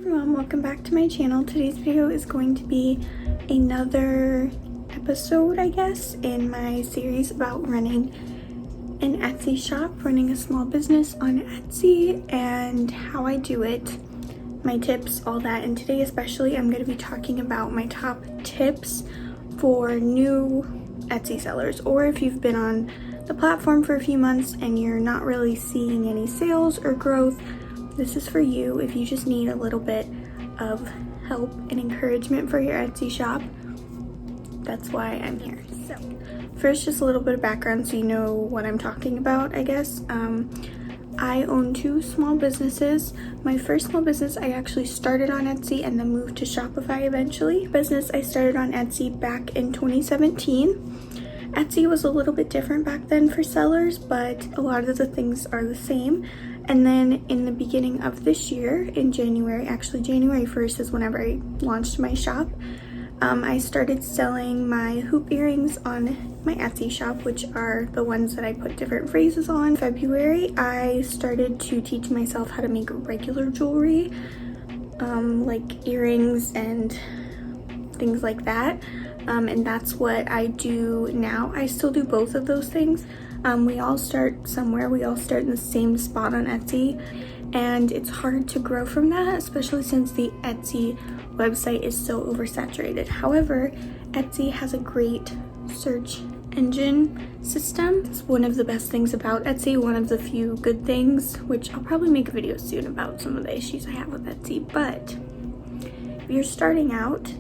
everyone, welcome back to my channel. Today's video is going to be another episode, I guess, in my series about running an Etsy shop, running a small business on Etsy, and how I do it, my tips, all that. And today especially, I'm going to be talking about my top tips for new Etsy sellers, or if you've been on the platform for a few months and you're not really seeing any sales or growth. This is for you if you just need a little bit of help and encouragement for your Etsy shop. That's why I'm here. So first, just a little bit of background so you know what I'm talking about, I guess. I own two small businesses. My first small business I actually started on Etsy and then moved to Shopify eventually. Business I started on Etsy back in 2017. Etsy was a little bit different back then for sellers, but a lot of the things are the same. And then in the beginning of this year, in January, actually January 1st is whenever I launched my shop, I started selling my hoop earrings on my Etsy shop, which are the ones that I put different phrases on. In February, I started to teach myself how to make regular jewelry, like earrings and things like that. And that's what I do now. I still do both of those things. We all start somewhere. We all start in the same spot on Etsy, and it's hard to grow from that, especially since the Etsy website is so oversaturated. However, Etsy has a great search engine system. It's one of the best things about Etsy, one of the few good things, which I'll probably make a video soon about some of the issues I have with Etsy. But if you're starting out,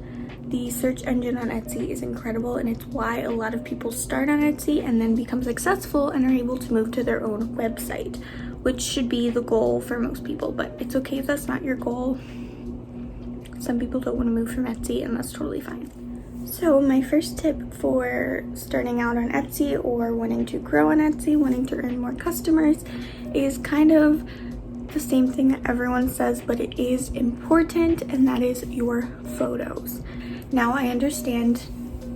the search engine on Etsy is incredible, and it's why a lot of people start on Etsy and then become successful and are able to move to their own website, which should be the goal for most people, but it's okay if that's not your goal. Some people don't want to move from Etsy, and that's totally fine. So my first tip for starting out on Etsy or wanting to grow on Etsy, wanting to earn more customers, is kind of the same thing that everyone says, but it is important, and that is your photos. Now, I understand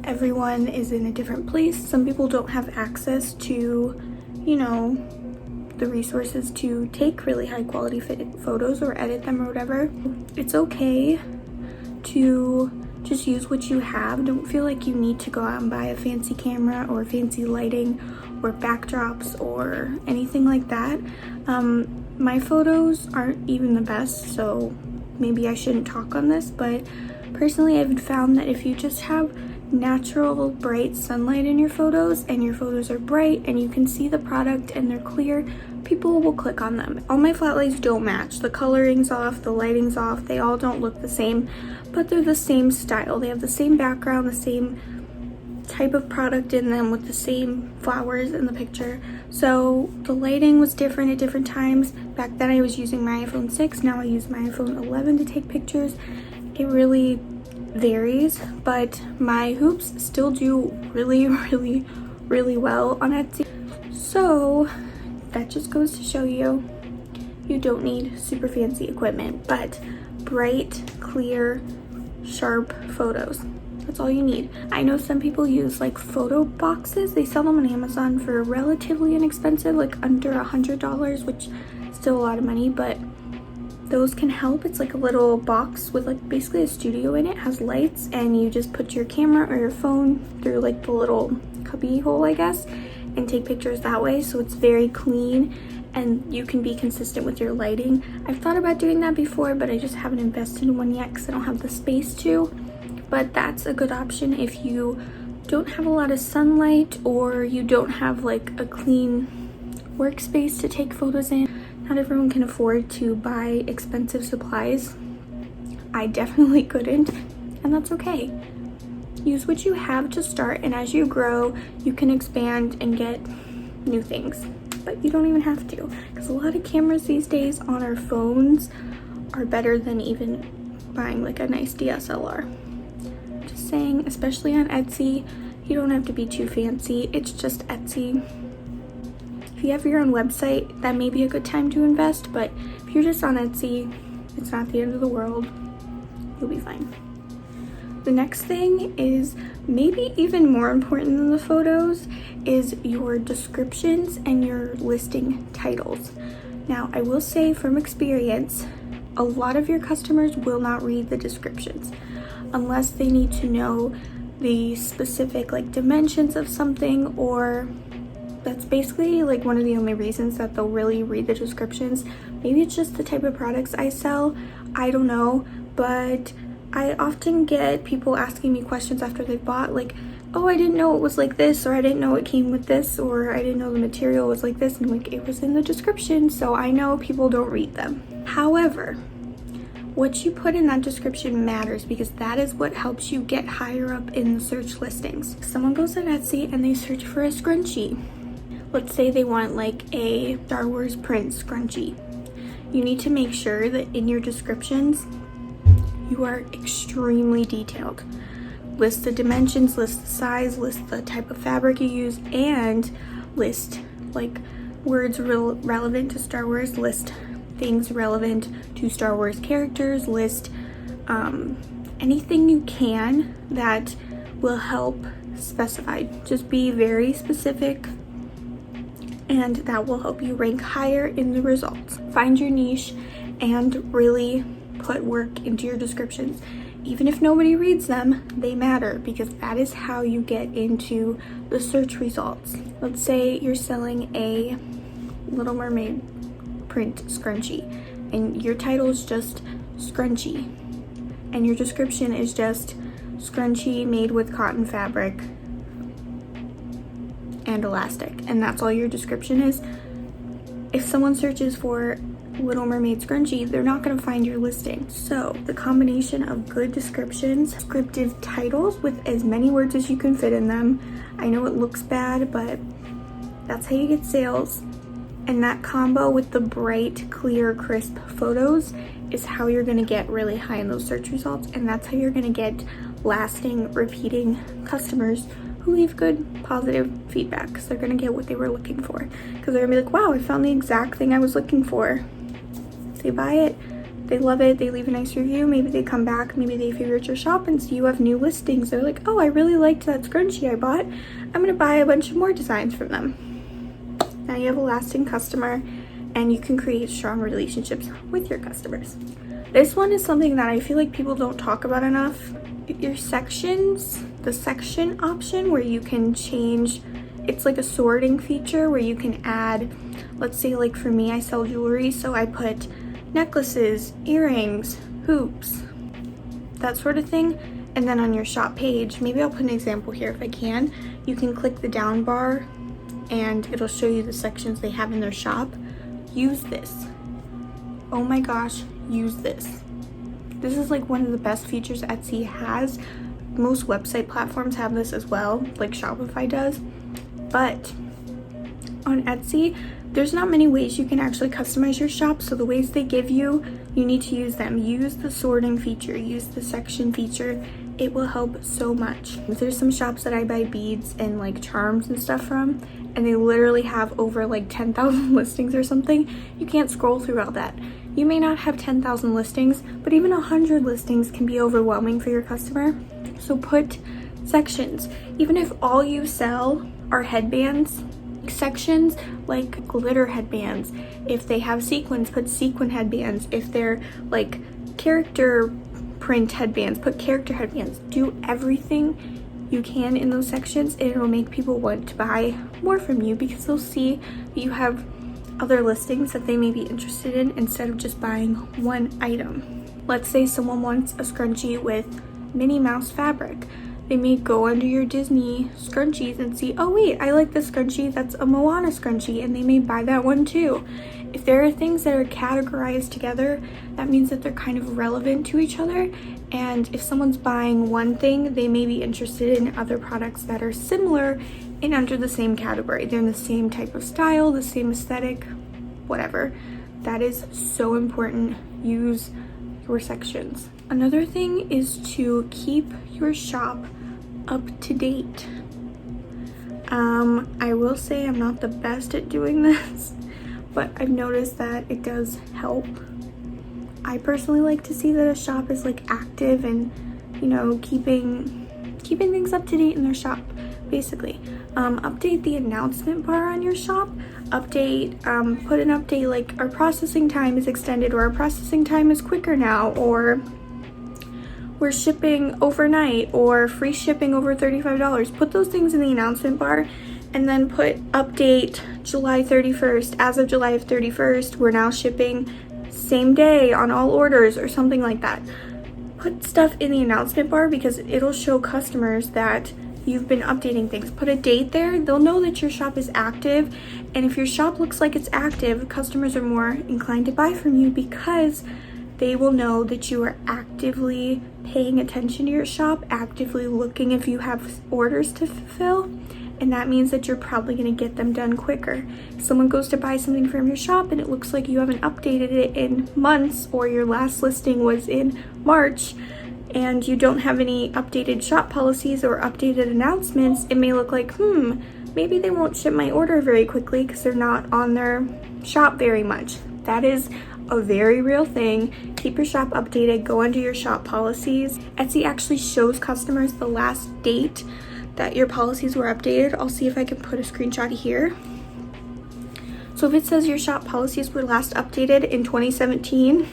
everyone is in a different place. Some people don't have access to, the resources to take really high quality photos or edit them or whatever. It's okay to just use what you have. Don't feel like you need to go out and buy a fancy camera or fancy lighting or backdrops or anything like that. My photos aren't even the best, so maybe I shouldn't talk on this, but personally I've found that if you just have natural bright sunlight in your photos and your photos are bright and you can see the product and they're clear, people will click on them. All my flat lays don't match. The coloring's off, the lighting's off, they all don't look the same, but they're the same style. They have the same background, the same type of product in them with the same flowers in the picture. So the lighting was different at different times. Back then I was using my iPhone 6, now I use my iPhone 11 to take pictures. It really varies, but my hoops still do really well on Etsy. So that just goes to show you, you don't need super fancy equipment, but bright, clear, sharp photos. That's all you need. I know some people use like photo boxes. They sell them on Amazon for relatively inexpensive, like under $100, which is still a lot of money, but those can help. It's like a little box with like basically a studio in it, has lights, and you just put your camera or your phone through like the little cubby hole, I guess, and take pictures that way. So it's very clean and you can be consistent with your lighting. I've thought about doing that before, but I just haven't invested in one yet because I don't have the space to. But that's a good option if you don't have a lot of sunlight or you don't have like a clean workspace to take photos in. Not everyone can afford to buy expensive supplies. I definitely couldn't, and that's okay. Use what you have to start, and as you grow, you can expand and get new things. But you don't even have to, because a lot of cameras these days on our phones are better than even buying like a nice DSLR. Just saying, especially on Etsy, you don't have to be too fancy. It's just Etsy. If you have your own website, that may be a good time to invest, but if you're just on Etsy, it's not the end of the world. You'll be fine. The next thing is maybe even more important than the photos is your descriptions and your listing titles. Now, I will say from experience, A lot of your customers will not read the descriptions unless they need to know the specific like dimensions of something, or that's basically like one of the only reasons that they'll really read the descriptions. Maybe it's just the type of products I sell, I don't know, but I often get people asking me questions after they've bought, like, oh, I didn't know it was like this, or I didn't know it came with this, or I didn't know the material was like this, and like, it was in the description. So I know people don't read them. However, what you put in that description matters, because that is what helps you get higher up in the search listings. If someone goes on Etsy and they search for a scrunchie, let's say they want like a Star Wars print scrunchie, you need to make sure that in your descriptions you are extremely detailed. List the dimensions, list the size, list the type of fabric you use, and list like words relevant to Star Wars, list things relevant to Star Wars characters, list anything you can that will help specify. Just be very specific, and that will help you rank higher in the results. Find your niche and really put work into your descriptions. Even if nobody reads them, they matter, because that is how you get into the search results. Let's say you're selling a Little Mermaid print scrunchie and your title is just scrunchie and your description is just scrunchie made with cotton fabric and elastic, and that's all your description is. If someone searches for Little Mermaid scrunchie, they're not going to find your listing. So the combination of good descriptions, descriptive titles with as many words as you can fit in them. I know it looks bad, but that's how you get sales. And that combo with the bright, clear, crisp photos is how you're going to get really high in those search results. And that's how you're going to get lasting, repeating customers who leave good, positive feedback, because they're going to get what they were looking for. Because they're going to be like, wow, I found the exact thing I was looking for. They buy it, they love it, they leave a nice review, maybe they come back, maybe they favorite your shop and see you have new listings. They're like, oh, I really liked that scrunchie I bought. I'm going to buy a bunch of more designs from them. Now you have a lasting customer, and you can create strong relationships with your customers. This one is something that I feel like people don't talk about enough. Your sections, the section option where you can change, it's like a sorting feature where you can add, let's say like for me, I sell jewelry, so I put necklaces, earrings, hoops, that sort of thing. And then on your shop page, maybe I'll put an example here if I can, you can click the down bar and it'll show you the sections they have in their shop. Use this. Oh my gosh, use this. This is like one of the best features Etsy has. Most website platforms have this as well, like Shopify does. But on Etsy, there's not many ways you can actually customize your shop. So the ways they give you, you need to use them. Use the sorting feature, use the section feature. It will help so much. There's some shops that I buy beads and like charms and stuff from, and they literally have over like 10,000 listings or something. You can't scroll through all that. You may not have 10,000 listings, but even 100 listings can be overwhelming for your customer. So put sections. Even if all you sell are headbands, sections like glitter headbands. If they have sequins, put sequin headbands. If they're like character print headbands, put character headbands. Do everything you can in those sections, and it'll make people want to buy more from you, because they'll see that you have other listings that they may be interested in instead of just buying one item. Let's say someone wants a scrunchie with Minnie Mouse fabric. They may go under your Disney scrunchies and see, oh wait, I like this scrunchie, that's a Moana scrunchie, and they may buy that one too. If there are things that are categorized together, that means that they're kind of relevant to each other. And if someone's buying one thing, they may be interested in other products that are similar and under the same category. They're in the same type of style, the same aesthetic, whatever. That is so important. Use your sections. Another thing is to keep your shop up to date. I will say I'm not the best at doing this, but I've noticed that it does help. I personally like to see that a shop is like active and, you know, keeping things up to date in their shop, basically. Update the announcement bar on your shop. update, put an update like our processing time is extended, or our processing time is quicker now, or we're shipping overnight, or free shipping over $35. Put those things in the announcement bar, and then put update July 31st. As of July 31st, we're now shipping same day on all orders, or something like that. Put stuff in the announcement bar because it'll show customers that you've been updating things. Put a date there. They'll know that your shop is active, and if your shop looks like it's active, customers are more inclined to buy from you because they will know that you are actively paying attention to your shop, actively looking if you have orders to fulfill, and that means that you're probably going to get them done quicker. If someone goes to buy something from your shop and it looks like you haven't updated it in months, or your last listing was in March and you don't have any updated shop policies or updated announcements, it may look like, maybe they won't ship my order very quickly because they're not on their shop very much. That is a very real thing. Keep your shop updated. Go under your shop policies. Etsy actually shows customers the last date that your policies were updated. I'll see if I can put a screenshot here. So if it says your shop policies were last updated in 2017,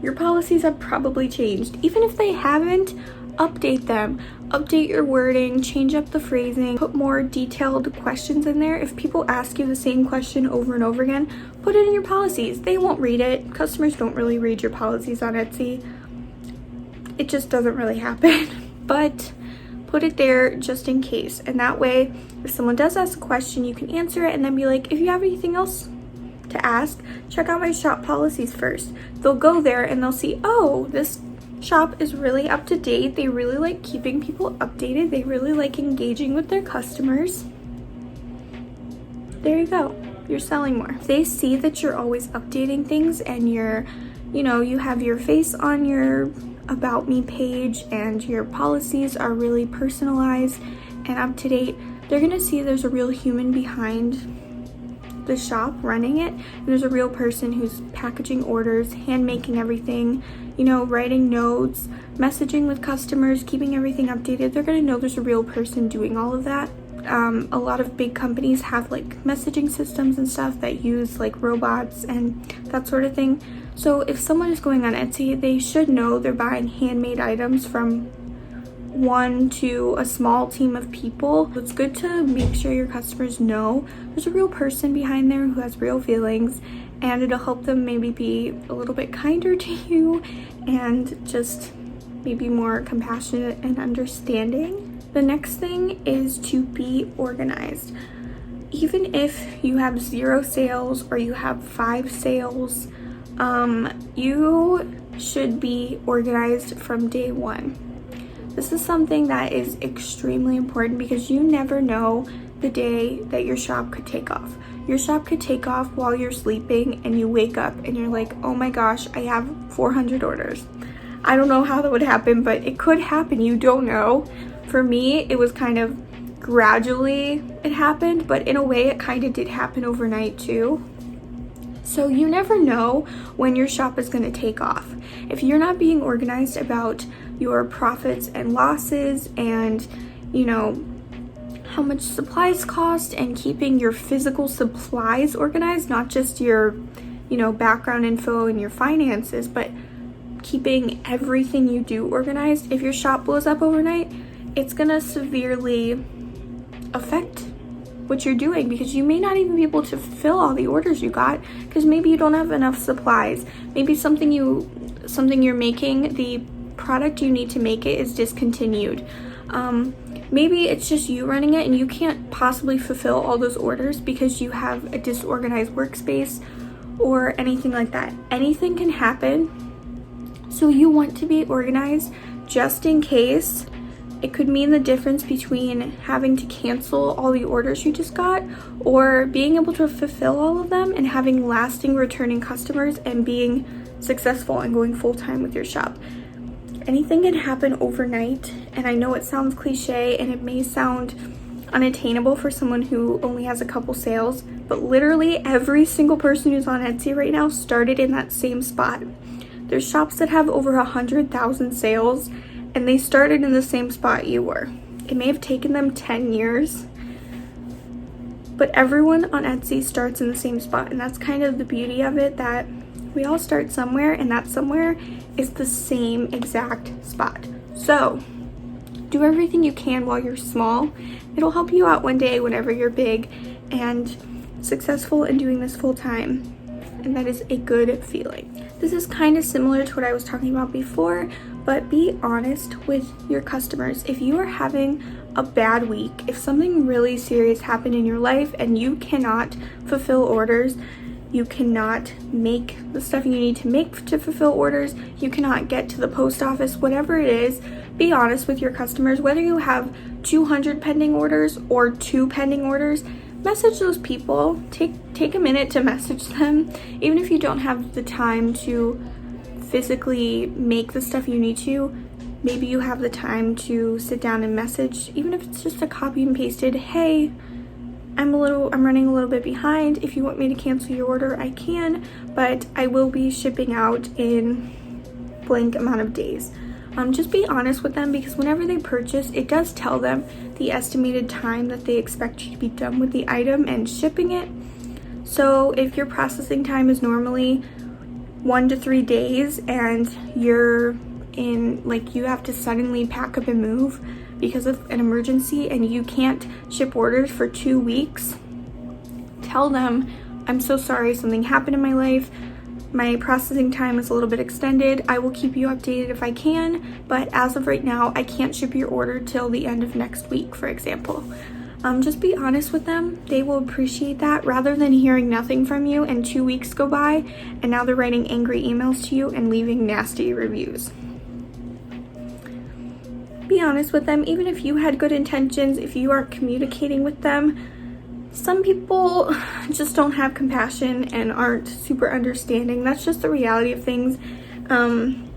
your policies have probably changed. Even if they haven't, update them. Update your wording, change up the phrasing, put more detailed questions in there. If people ask you the same question over and over again, put it in your policies. They won't read it. Customers don't really read your policies on Etsy. It just doesn't really happen. But put it there just in case. And that way, if someone does ask a question, you can answer it and then be like, if you have anything else to ask, check out my shop policies first. They'll go there and they'll see, oh, this shop is really up to date. They really like keeping people updated. They really like engaging with their customers. There you go. You're selling more. If they see that you're always updating things and you have your face on your About Me page and your policies are really personalized and up to date, they're gonna see there's a real human behind the shop running it, and there's a real person who's packaging orders, hand making everything, writing notes, messaging with customers, keeping everything updated. They're gonna know there's a real person doing all of that. A lot of big companies have like messaging systems and stuff that use like robots and that sort of thing. So if someone is going on Etsy, they should know they're buying handmade items from one to a small team of people. It's good to make sure your customers know there's a real person behind there who has real feelings, and it'll help them maybe be a little bit kinder to you and just maybe more compassionate and understanding. The next thing is to be organized. Even if you have 0 sales or you have 5 sales, you should be organized from day one. This is something that is extremely important because you never know the day that your shop could take off. Your shop could take off while you're sleeping and you wake up and you're like, oh my gosh, I have 400 orders. I don't know how that would happen, but it could happen. You don't know. For me, it was kind of gradually it happened, but in a way it kind of did happen overnight too. So you never know when your shop is going to take off. If you're not being organized about your profits and losses and, how much supplies cost, and keeping your physical supplies organized, not just your, background info and your finances, but keeping everything you do organized, if your shop blows up overnight, it's going to severely affect what you're doing because you may not even be able to fulfill all the orders you got because maybe you don't have enough supplies. Maybe something you're making, the product you need to make it is discontinued. Maybe it's just you running it and you can't possibly fulfill all those orders because you have a disorganized workspace or anything like that. Anything can happen. So you want to be organized just in case. It could mean the difference between having to cancel all the orders you just got or being able to fulfill all of them and having lasting returning customers and being successful and going full-time with your shop. Anything can happen overnight, and I know it sounds cliche and it may sound unattainable for someone who only has a couple sales, but literally every single person who's on Etsy right now started in that same spot. There's shops that have over 100,000 sales and they started in the same spot you were. It may have taken them 10 years, But everyone on Etsy starts in the same spot, and that's kind of the beauty of it, that we all start somewhere, and that somewhere is the same exact spot. So do everything you can while you're small. It'll help you out one day whenever you're big and successful in doing this full time, and that is a good feeling. This is kind of similar to what I was talking about before, but be honest with your customers. If you are having a bad week, if something really serious happened in your life and you cannot fulfill orders, you cannot make the stuff you need to make to fulfill orders, you cannot get to the post office, whatever it is, be honest with your customers. Whether you have 200 pending orders or 2 pending orders, message those people. Take a minute to message them. Even if you don't have the time to physically make the stuff you need to, maybe you have the time to sit down and message, even if it's just a copy and pasted, hey, I'm running a little bit behind. If you want me to cancel your order, I can, but I will be shipping out in blank amount of days. Just be honest with them, because whenever they purchase, it does tell them the estimated time that they expect you to be done with the item and shipping it. So if your processing time is normally 1 to 3 days and you're in, like, you have to suddenly pack up and move because of an emergency and you can't ship orders for 2 weeks, tell them, I'm so sorry, something happened in my life. My processing time is a little bit extended. I will keep you updated if I can, but as of right now, I can't ship your order till the end of next week, for example. Just be honest with them. They will appreciate that, rather than hearing nothing from you and 2 weeks go by and now they're writing angry emails to you and leaving nasty reviews. Be honest with them. Even if you had good intentions, if you aren't communicating with them, some people just don't have compassion and aren't super understanding. That's just the reality of things. And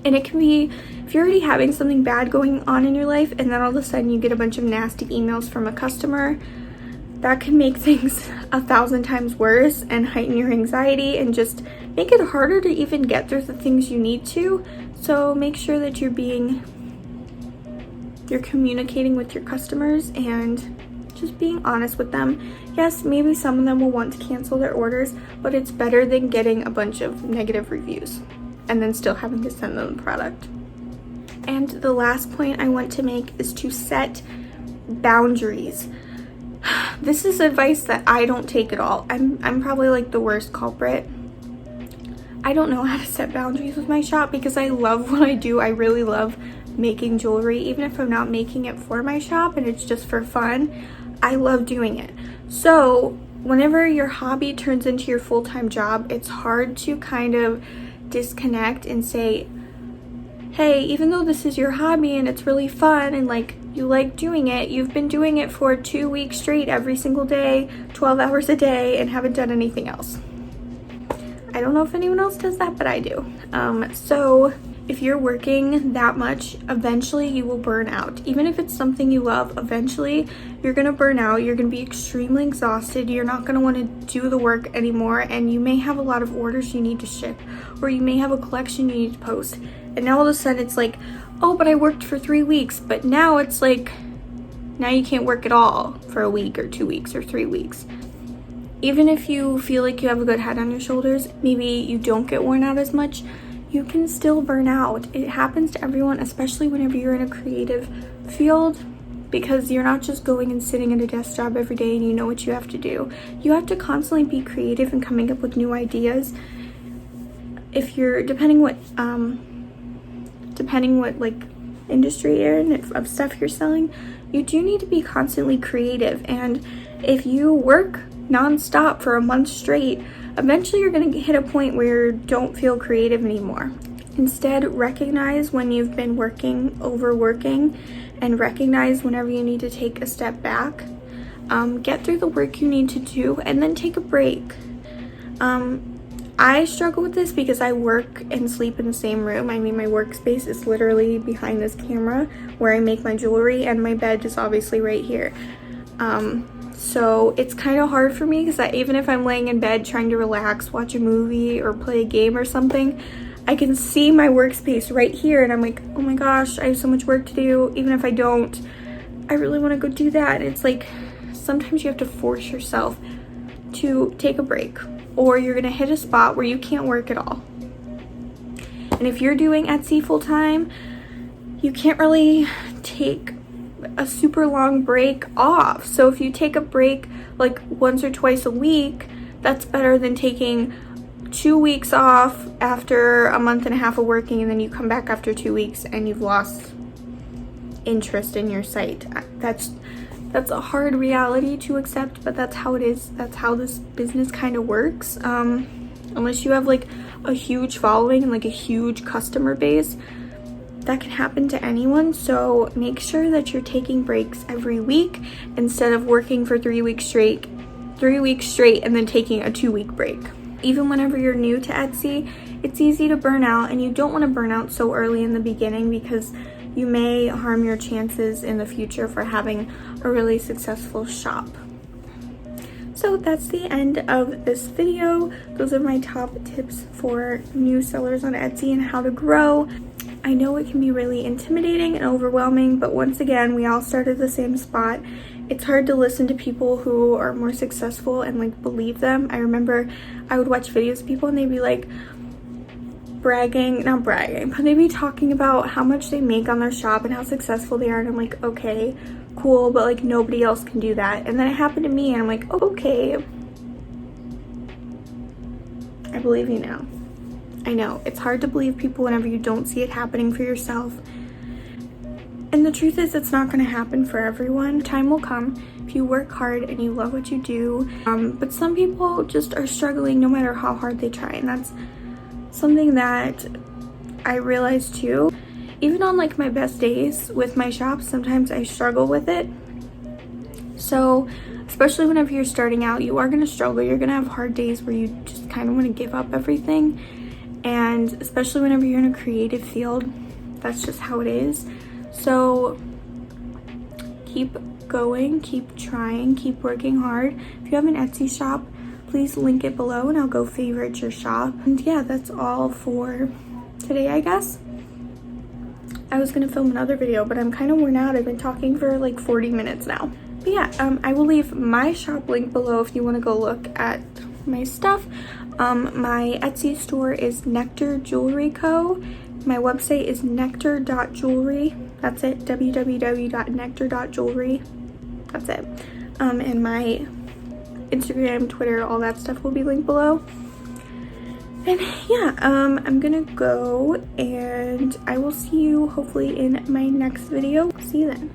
it can be, if you're already having something bad going on in your life and then all of a sudden you get a bunch of nasty emails from a customer, that can make things 1,000 times worse and heighten your anxiety and just make it harder to even get through the things you need to. So make sure that you're communicating with your customers and just being honest with them. Yes, maybe some of them will want to cancel their orders, but it's better than getting a bunch of negative reviews and then still having to send them the product. And the last point I want to make is to set boundaries. This is advice that I don't take at all. I'm probably like the worst culprit. I don't know how to set boundaries with my shop because I love what I do. I really love making jewelry, even if I'm not making it for my shop and it's just for fun. I love doing it. So whenever your hobby turns into your full-time job, it's hard to kind of disconnect and say, hey, even though this is your hobby and it's really fun and like you like doing it, you've been doing it for 2 weeks straight every single day, 12 hours a day, and haven't done anything else. I don't know if anyone else does that, but I do. So if you're working that much, eventually you will burn out. Even if it's something you love, eventually you're gonna burn out. You're gonna be extremely exhausted. You're not gonna wanna do the work anymore, and you may have a lot of orders you need to ship, or you may have a collection you need to post. And now all of a sudden it's like, oh, but I worked for 3 weeks. But now it's like, now you can't work at all for a week or 2 weeks or 3 weeks. Even if you feel like you have a good head on your shoulders, maybe you don't get worn out as much, you can still burn out. It happens to everyone, especially whenever you're in a creative field, because you're not just going and sitting at a desk job every day and you know what you have to do. You have to constantly be creative and coming up with new ideas. If you're, depending what like industry you're in, of stuff you're selling, you do need to be constantly creative. And if you work non-stop for a month straight, eventually you're going to hit a point where you don't feel creative anymore. Instead, recognize when you've been overworking, and recognize whenever you need to take a step back. Get through the work you need to do and then take a break. I struggle with this because I work and sleep in the same room. I mean, my workspace is literally behind this camera where I make my jewelry, and my bed is obviously right here. So it's kind of hard for me because even if I'm laying in bed trying to relax, watch a movie or play a game or something, I can see my workspace right here and I'm like, oh my gosh, I have so much work to do. Even if I don't, I really want to go do that. And it's like sometimes you have to force yourself to take a break, or you're gonna hit a spot where you can't work at all. And if you're doing Etsy full time, you can't really take a super long break off. So if you take a break like once or twice a week, that's better than taking 2 weeks off after a month and a half of working, and then you come back after 2 weeks and you've lost interest in your site. That's a hard reality to accept, but that's how it is. That's how this business kind of works. Unless you have like a huge following and like a huge customer base, that can happen to anyone. So make sure that you're taking breaks every week instead of working for 3 weeks straight and then taking a 2-week break. Even whenever you're new to Etsy, it's easy to burn out, and you don't want to burn out so early in the beginning because you may harm your chances in the future for having a really successful shop. So that's the end of this video. Those are my top tips for new sellers on Etsy and how to grow. I know it can be really intimidating and overwhelming, but once again, we all start at the same spot. It's hard to listen to people who are more successful and like believe them. I remember I would watch videos of people and they'd be like not bragging, but they'd be talking about how much they make on their shop and how successful they are, and I'm like, okay, cool, but like nobody else can do that. And then it happened to me and I'm like, okay, I believe you now. I know it's hard to believe people whenever you don't see it happening for yourself. And the truth is, it's not going to happen for everyone. Time will come if you work hard and you love what you do. But some people just are struggling no matter how hard they try. And that's something that I realized too. Even on like my best days with my shop, sometimes I struggle with it. So especially whenever you're starting out, you are going to struggle. You're going to have hard days where you just kind of want to give up everything. And especially whenever you're in a creative field, that's just how it is. So keep going, keep trying, keep working hard. If you have an Etsy shop, please link it below and I'll go favorite your shop. And yeah, that's all for today, I guess. I was gonna film another video, but I'm kind of worn out. I've been talking for like 40 minutes now. But yeah, I will leave my shop link below if you want to go look at my stuff. My Etsy store is Nectar Jewelry Co. My website is nectar.jewelry. That's it, www.nectar.jewelry. That's it. And my Instagram, Twitter, all that stuff will be linked below. And yeah, I'm gonna go, and I will see you hopefully in my next video. See you then.